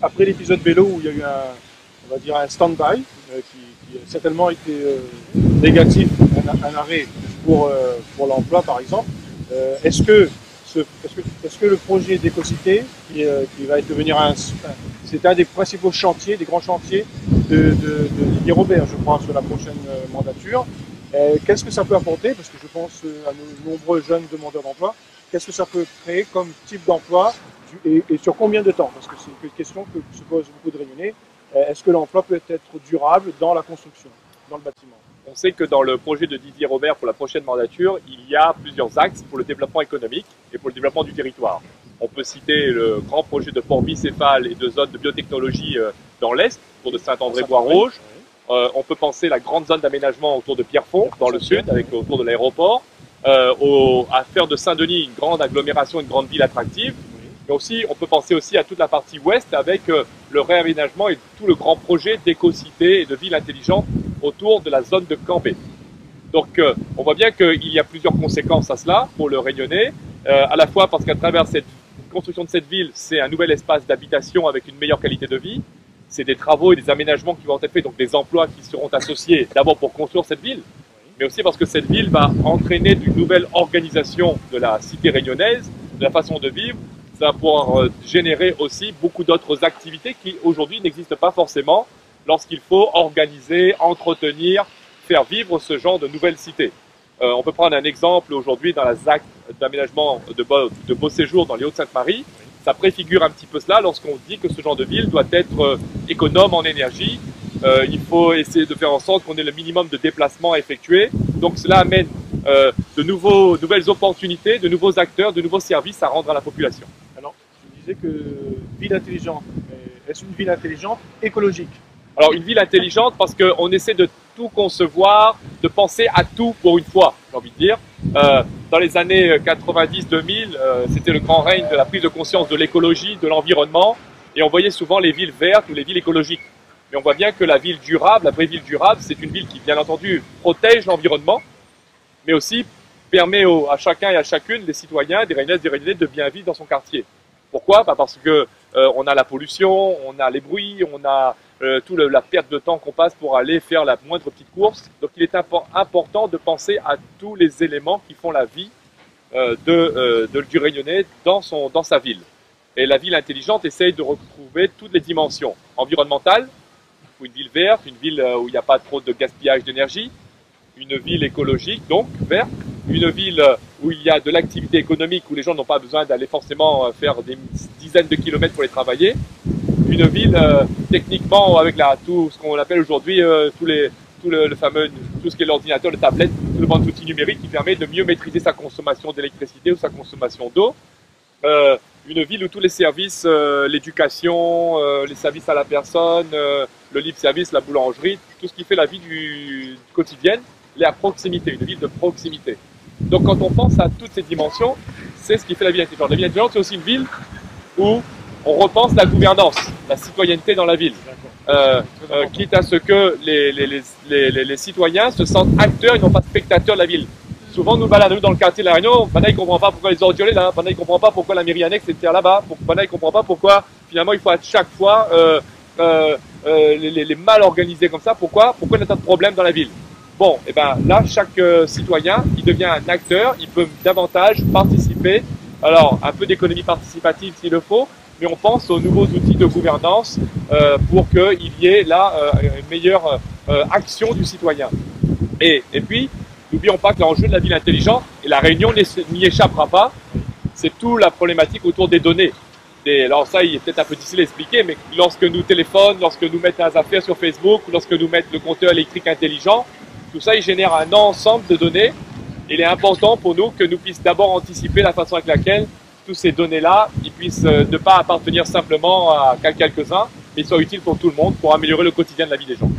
après l'épisode vélo où il y a eu on va dire un stand-by qui a certainement été négatif, un arrêt pour l'emploi par exemple, est-ce que, est-ce que le projet d'Écocité, qui va devenir c'est un des principaux chantiers, des grands chantiers de Didier Robert, je crois, sur la prochaine mandature, qu'est-ce que ça peut apporter? Parce que je pense à nos nombreux jeunes demandeurs d'emploi, qu'est-ce que ça peut créer comme type d'emploi et sur combien de temps? Parce que c'est une question que se posent beaucoup de Réunionnais. Est-ce que l'emploi peut être durable dans la construction, dans le bâtiment? On sait que dans le projet de Didier Robert pour la prochaine mandature, il y a plusieurs axes pour le développement économique et pour le développement du territoire. On peut citer le grand projet de port bicéphale et de zone de biotechnologie dans l'Est, autour de Saint-André-Bois-Rouge. On peut penser la grande zone d'aménagement autour de Pierrefonds, dans le sud, autour de l'aéroport. À faire de Saint-Denis une grande agglomération, une grande ville attractive. Mais aussi, on peut penser aussi à toute la partie ouest avec le réaménagement et tout le grand projet d'éco-cité et de ville intelligente autour de la zone de Cambé. Donc on voit bien qu'il y a plusieurs conséquences à cela pour le Réunionnais, à la fois parce qu'à travers cette construction de cette ville, c'est un nouvel espace d'habitation avec une meilleure qualité de vie, c'est des travaux et des aménagements qui vont être faits, donc des emplois qui seront associés d'abord pour construire cette ville, mais aussi parce que cette ville va entraîner d'une nouvelle organisation de la cité réunionnaise, de la façon de vivre. Ça va pouvoir générer aussi beaucoup d'autres activités qui aujourd'hui n'existent pas forcément lorsqu'il faut organiser, entretenir, faire vivre ce genre de nouvelles cités. On peut prendre un exemple aujourd'hui dans la ZAC d'aménagement de beau séjour dans les Hauts-de-Sainte-Marie. Ça préfigure un petit peu cela lorsqu'on dit que ce genre de ville doit être économe en énergie. Il faut essayer de faire en sorte qu'on ait le minimum de déplacements à effectuer. Donc cela amène de nouvelles opportunités, de nouveaux acteurs, de nouveaux services à rendre à la population. Alors, je disais que ville intelligente, est-ce une ville intelligente écologique? Alors une ville intelligente parce qu'on essaie de tout concevoir, de penser à tout pour une fois, j'ai envie de dire. Dans les années 90-2000, c'était le grand règne de la prise de conscience de l'écologie, de l'environnement, et on voyait souvent les villes vertes ou les villes écologiques. Mais on voit bien que la ville durable, la vraie ville durable, c'est une ville qui, bien entendu, protège l'environnement, mais aussi permet à chacun et à chacune, des citoyens, des Réunionnaises, des Réunionnais, de bien vivre dans son quartier. Pourquoi? Parce que on a la pollution, on a les bruits, on a toute la perte de temps qu'on passe pour aller faire la moindre petite course. Donc il est important de penser à tous les éléments qui font la vie du Réunionnais dans sa ville. Et la ville intelligente essaye de retrouver toutes les dimensions environnementales, une ville verte, une ville où il n'y a pas trop de gaspillage d'énergie, une ville écologique, donc verte, une ville où il y a de l'activité économique, où les gens n'ont pas besoin d'aller forcément faire des dizaines de kilomètres pour les travailler, une ville techniquement avec tout ce qu'on appelle aujourd'hui tout ce qui est l'ordinateur, le tablette, tout le monde d'outils numériques qui permet de mieux maîtriser sa consommation d'électricité ou sa consommation d'eau. Une ville où tous les services, l'éducation, les services à la personne, le libre-service, la boulangerie, tout ce qui fait la vie quotidienne, est à proximité, une ville de proximité. Donc quand on pense à toutes ces dimensions, c'est ce qui fait la ville intelligente. La ville intelligente, c'est aussi une ville où on repense la gouvernance, la citoyenneté dans la ville. Quitte à ce que les citoyens se sentent acteurs et non pas spectateurs de la ville. Souvent, nous baladons dans le quartier de la Réunion, Bana, il ne comprend pas pourquoi les ordures là, Bana, il ne comprend pas pourquoi la mairie annexe est là-bas, Bana, il ne comprend pas pourquoi, finalement, il faut à chaque fois les mal organiser comme ça. Pourquoi il y a tant de problèmes dans la ville? Bon, et ben là, chaque citoyen, il devient un acteur, il peut davantage participer. Alors, un peu d'économie participative s'il le faut, mais on pense aux nouveaux outils de gouvernance pour qu'il y ait là une meilleure action du citoyen. Et puis, n'oublions pas que l'enjeu de la ville intelligente, et la Réunion n'y échappera pas, c'est toute la problématique autour des données. Alors ça, il est peut-être un peu difficile à expliquer, mais lorsque nous téléphonons, lorsque nous mettons des affaires sur Facebook, lorsque nous mettons le compteur électrique intelligent, tout ça, il génère un ensemble de données. Il est important pour nous que nous puissions d'abord anticiper la façon avec laquelle toutes ces données-là, ils puissent ne pas appartenir simplement à quelques-uns, mais soient utiles pour tout le monde, pour améliorer le quotidien de la vie des gens.